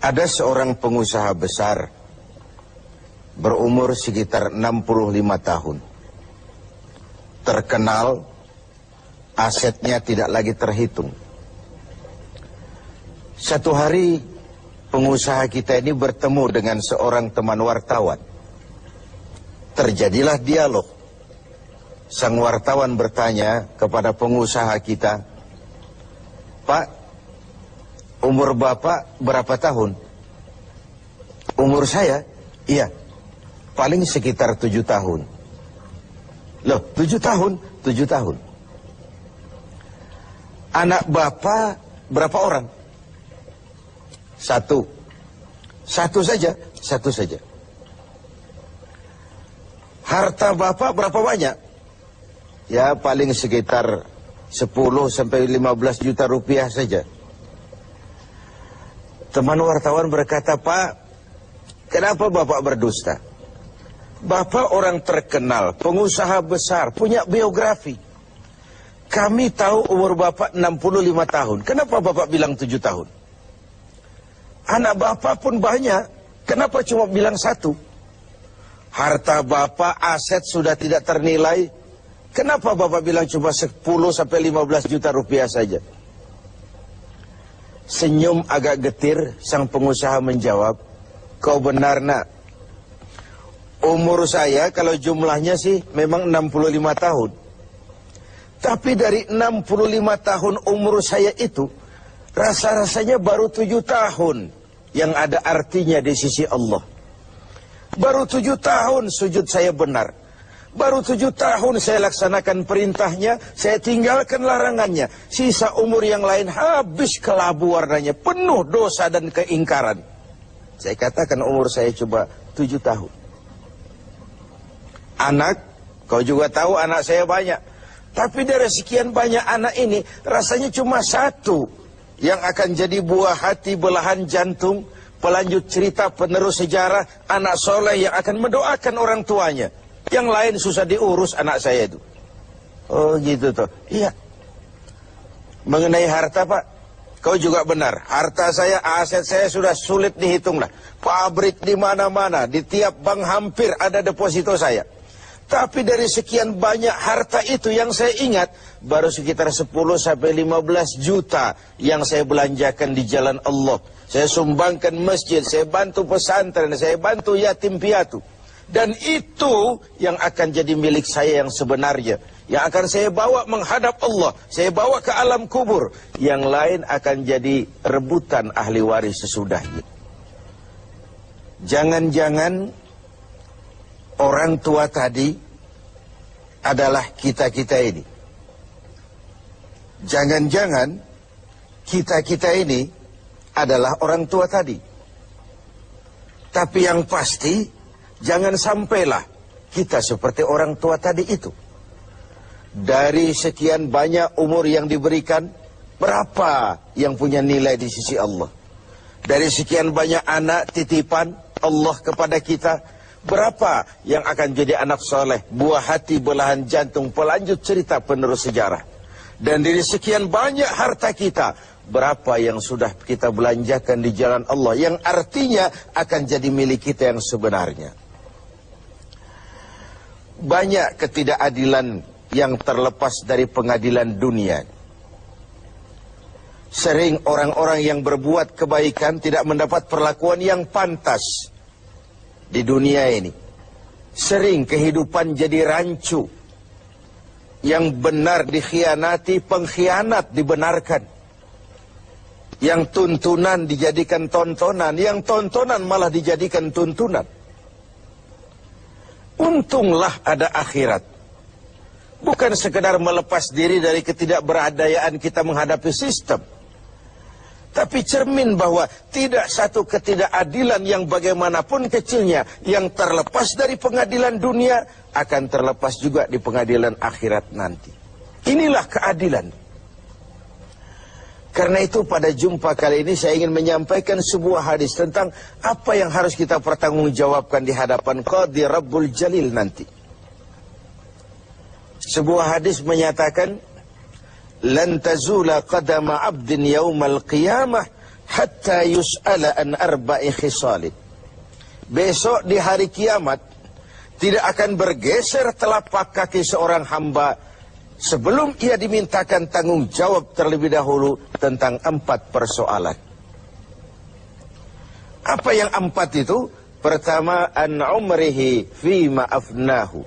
Ada seorang pengusaha besar berumur sekitar 65 tahun. Terkenal, asetnya tidak lagi terhitung. Satu hari pengusaha kita ini bertemu dengan seorang teman wartawan. Terjadilah dialog. Sang wartawan bertanya kepada pengusaha kita, "Pak, umur Bapak berapa tahun?" "Umur saya? Iya, paling sekitar 7 tahun. "Loh, 7 tahun? 7 tahun. Anak Bapak berapa orang?" "Satu." "Satu saja?" "Satu saja." "Harta Bapak berapa banyak?" "Ya, paling sekitar 10 sampai 15 juta rupiah saja." Teman wartawan berkata, "Pak, kenapa Bapak berdusta? Bapak orang terkenal, pengusaha besar, punya biografi. Kami tahu umur Bapak 65 tahun. Kenapa Bapak bilang 7 tahun? Anak Bapak pun banyak. Kenapa cuma bilang 1? Harta Bapak, aset sudah tidak ternilai. Kenapa Bapak bilang cuma 10 sampai 15 juta rupiah saja?" Senyum agak getir, sang pengusaha menjawab, "Kau benar, Nak. Umur saya kalau jumlahnya sih memang 65 tahun. Tapi dari 65 tahun umur saya itu, rasa-rasanya baru 7 tahun yang ada artinya di sisi Allah. Baru 7 tahun sujud saya benar. Baru 7 tahun saya laksanakan perintahnya, saya tinggalkan larangannya. Sisa umur yang lain habis kelabu warnanya, penuh dosa dan keingkaran. Saya katakan umur saya coba 7 tahun. Anak, kau juga tahu anak saya banyak. Tapi dari sekian banyak anak ini, rasanya cuma 1 yang akan jadi buah hati, belahan jantung, pelanjut cerita, penerus sejarah, anak soleh yang akan mendoakan orang tuanya. Yang lain susah diurus anak saya itu." "Oh gitu toh." "Iya." "Mengenai harta, Pak, kau juga benar. Harta saya, aset saya sudah sulit dihitung lah. Pabrik di mana-mana, di tiap bank hampir ada deposito saya. Tapi dari sekian banyak harta itu yang saya ingat, baru sekitar 10 sampai 15 juta yang saya belanjakan di jalan Allah. Saya sumbangkan masjid, saya bantu pesantren, saya bantu yatim piatu. Dan itu yang akan jadi milik saya yang sebenarnya. Yang akan saya bawa menghadap Allah. Saya bawa ke alam kubur. Yang lain akan jadi rebutan ahli waris sesudahnya." Jangan-jangan orang tua tadi adalah kita-kita ini. Jangan-jangan kita-kita ini adalah orang tua tadi. Tapi yang pasti, jangan sampailah kita seperti orang tua tadi itu. Dari sekian banyak umur yang diberikan, berapa yang punya nilai di sisi Allah? Dari sekian banyak anak titipan Allah kepada kita, berapa yang akan jadi anak soleh, buah hati, belahan jantung, pelanjut cerita, penerus sejarah? Dan dari sekian banyak harta kita, berapa yang sudah kita belanjakan di jalan Allah, yang artinya akan jadi milik kita yang sebenarnya? Banyak ketidakadilan yang terlepas dari pengadilan dunia. Sering orang-orang yang berbuat kebaikan tidak mendapat perlakuan yang pantas di dunia ini. Sering kehidupan jadi rancu. Yang benar dikhianati, pengkhianat dibenarkan. Yang tuntunan dijadikan tontonan, yang tontonan malah dijadikan tuntunan. Untunglah ada akhirat. Bukan sekedar melepas diri dari ketidakberadayaan kita menghadapi sistem. Tapi cermin bahwa tidak satu ketidakadilan yang bagaimanapun kecilnya yang terlepas dari pengadilan dunia akan terlepas juga di pengadilan akhirat nanti. Inilah keadilan. Karena itu pada jumpa kali ini saya ingin menyampaikan sebuah hadis tentang apa yang harus kita pertanggungjawabkan di hadapan Qadhi Rabbul Jalil nanti. Sebuah hadis menyatakan, "Lan tazula qadama 'abdin yaumal qiyamah hatta yus'ala an arba'i khisalin. Besok di hari kiamat tidak akan bergeser telapak kaki seorang hamba sebelum ia dimintakan tanggung jawab terlebih dahulu tentang 4 persoalan. Apa yang 4 itu? Pertama, an umrihi fima afnahu.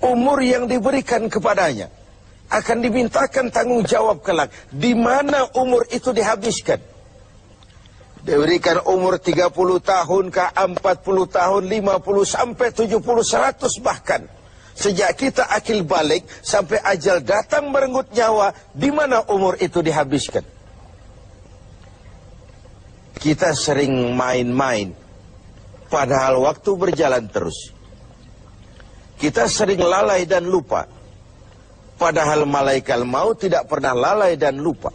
Umur yang diberikan kepadanya akan dimintakan tanggung jawab kelak. Di mana umur itu dihabiskan? Diberikan umur 30 tahun ke 40 tahun, 50 sampai 70, 100 bahkan. Sejak kita akil balik sampai ajal datang merenggut nyawa, di mana umur itu dihabiskan? Kita sering main-main, padahal waktu berjalan terus. Kita sering lalai dan lupa, padahal malaikat maut tidak pernah lalai dan lupa.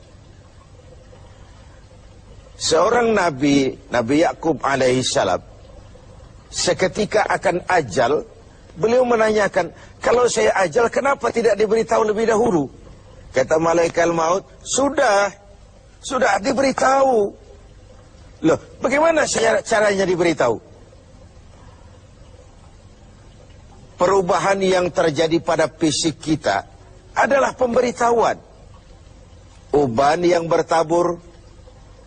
Seorang Nabi Yakub alaihissalam, seketika akan ajal, beliau menanyakan, kalau saya ajal kenapa tidak diberitahu lebih dahulu? Kata malaikat maut, sudah diberitahu. Loh, bagaimana caranya diberitahu? Perubahan yang terjadi pada fisik kita adalah pemberitahuan. Uban yang bertabur,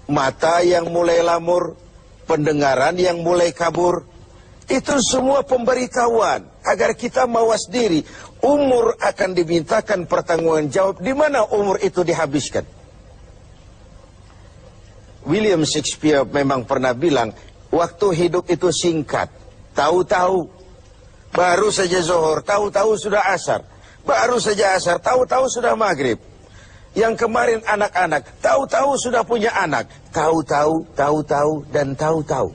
mata yang mulai lamur, pendengaran yang mulai kabur, itu semua pemberitahuan agar kita mawas diri. Umur akan dimintakan pertanggungan jawab. Di mana umur itu dihabiskan? William Shakespeare memang pernah bilang, waktu hidup itu singkat. Tahu-tahu baru saja zuhur, tahu-tahu sudah asar. Baru saja asar, tahu-tahu sudah maghrib. Yang kemarin anak-anak, tahu-tahu sudah punya anak. Tahu-tahu, dan tahu-tahu.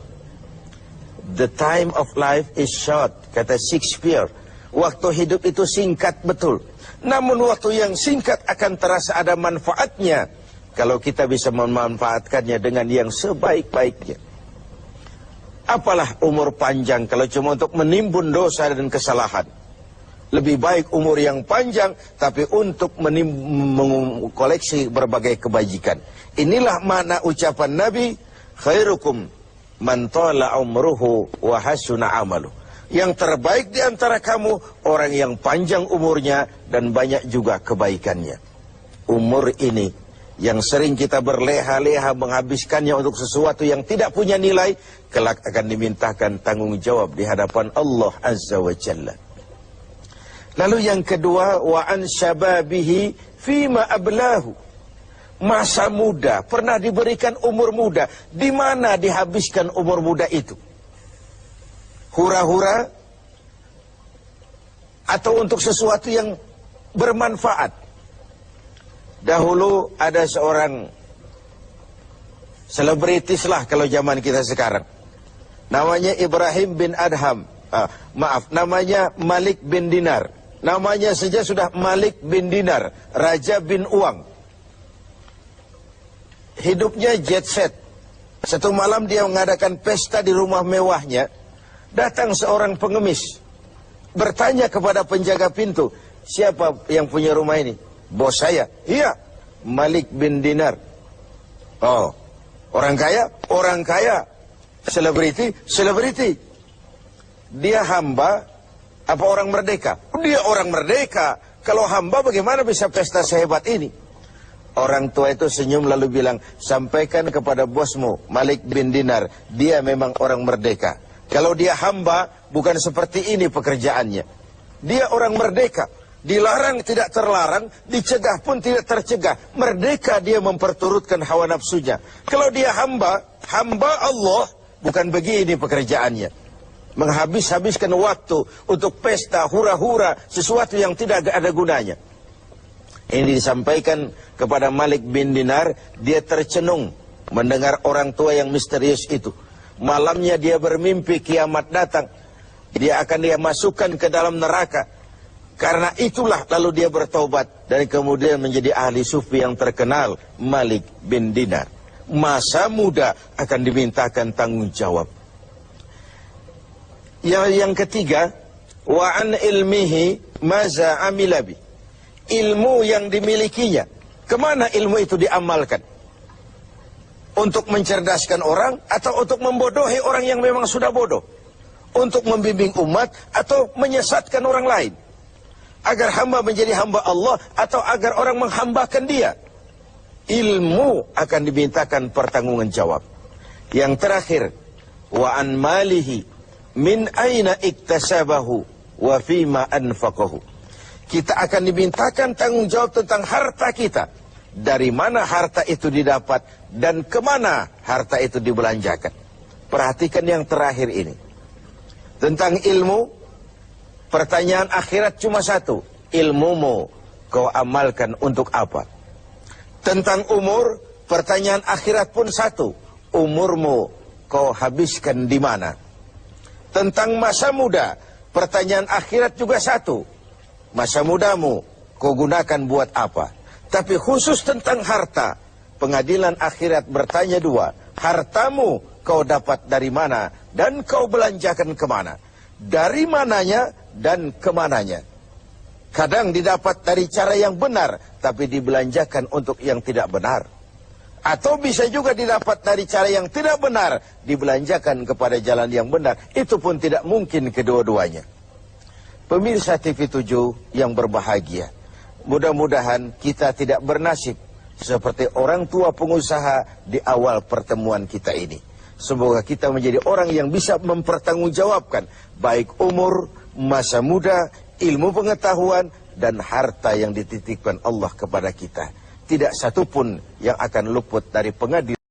The time of life is short, kata Shakespeare. Waktu hidup itu singkat betul. Namun waktu yang singkat akan terasa ada manfaatnya kalau kita bisa memanfaatkannya dengan yang sebaik-baiknya. Apalah umur panjang kalau cuma untuk menimbun dosa dan kesalahan. Lebih baik umur yang panjang, tapi untuk mengkoleksi berbagai kebajikan. Inilah makna ucapan Nabi, khairukum man tala umruhu wa hasuna amalu. Yang terbaik di antara kamu, orang yang panjang umurnya dan banyak juga kebaikannya. Umur ini yang sering kita berleha-leha menghabiskannya untuk sesuatu yang tidak punya nilai, kelak akan dimintakan tanggung jawab di hadapan Allah Azza wa Jalla. Lalu yang kedua, wa an syababihi fima ablahu. Masa muda, pernah diberikan umur muda. Di mana dihabiskan umur muda itu? Hura-hura atau untuk sesuatu yang bermanfaat? Dahulu ada seorang selebritis lah kalau zaman kita sekarang. Namanya Ibrahim bin Adham. Namanya Malik bin Dinar. Namanya saja sudah Malik bin Dinar, Raja bin Uang. Hidupnya jet set. Satu malam dia mengadakan pesta di rumah mewahnya. Datang seorang pengemis, bertanya kepada penjaga pintu, siapa yang punya rumah ini? Bos saya. Iya, Malik bin Dinar. Oh, orang kaya? Orang kaya. Selebriti? Selebriti. Dia hamba apa orang merdeka? Dia orang merdeka. Kalau hamba bagaimana bisa pesta sehebat ini? Orang tua itu senyum lalu bilang, sampaikan kepada bosmu Malik bin Dinar, dia memang orang merdeka. Kalau dia hamba, bukan seperti ini pekerjaannya. Dia orang merdeka. Dilarang tidak terlarang, dicegah pun tidak tercegah. Merdeka dia memperturutkan hawa nafsunya. Kalau dia hamba Allah, bukan begini pekerjaannya. Menghabiskan waktu untuk pesta, hura-hura, sesuatu yang tidak ada gunanya. Ini disampaikan kepada Malik bin Dinar, dia tercenung mendengar orang tua yang misterius itu. Malamnya dia bermimpi kiamat datang. Dia akan dia masukkan ke dalam neraka. Karena itulah lalu dia bertobat dan kemudian menjadi ahli sufi yang terkenal, Malik bin Dinar. Masa muda akan dimintakan tanggung jawab. Yang ketiga, wa an ilmihi maza amilabi. Ilmu yang dimilikinya, kemana ilmu itu diamalkan? Untuk mencerdaskan orang atau untuk membodohi orang yang memang sudah bodoh? Untuk membimbing umat atau menyesatkan orang lain? Agar hamba menjadi hamba Allah atau agar orang menghambakan dia? Ilmu akan dimintakan pertanggungan jawab. Yang terakhir, wa an malihi min aina iktasabahu wa fima anfaqahu. Kita akan dimintakan tanggung jawab tentang harta kita. Dari mana harta itu didapat dan kemana harta itu dibelanjakan. Perhatikan yang terakhir ini. Tentang ilmu, pertanyaan akhirat cuma satu. Ilmumu kau amalkan untuk apa? Tentang umur, pertanyaan akhirat pun satu. Umurmu kau habiskan di mana? Tentang masa muda, pertanyaan akhirat juga satu. Masa mudamu kau gunakan buat apa? Tapi khusus tentang harta, pengadilan akhirat bertanya dua. Hartamu kau dapat dari mana dan kau belanjakan kemana? Dari mananya dan kemananya? Kadang didapat dari cara yang benar, tapi dibelanjakan untuk yang tidak benar. Atau bisa juga didapat dari cara yang tidak benar, dibelanjakan kepada jalan yang benar. Itu pun tidak mungkin kedua-duanya. Pemirsa TV7 yang berbahagia, mudah-mudahan kita tidak bernasib seperti orang tua pengusaha di awal pertemuan kita ini. Semoga kita menjadi orang yang bisa mempertanggungjawabkan baik umur, masa muda, ilmu pengetahuan, dan harta yang dititipkan Allah kepada kita. Tidak satupun yang akan luput dari pengadilan.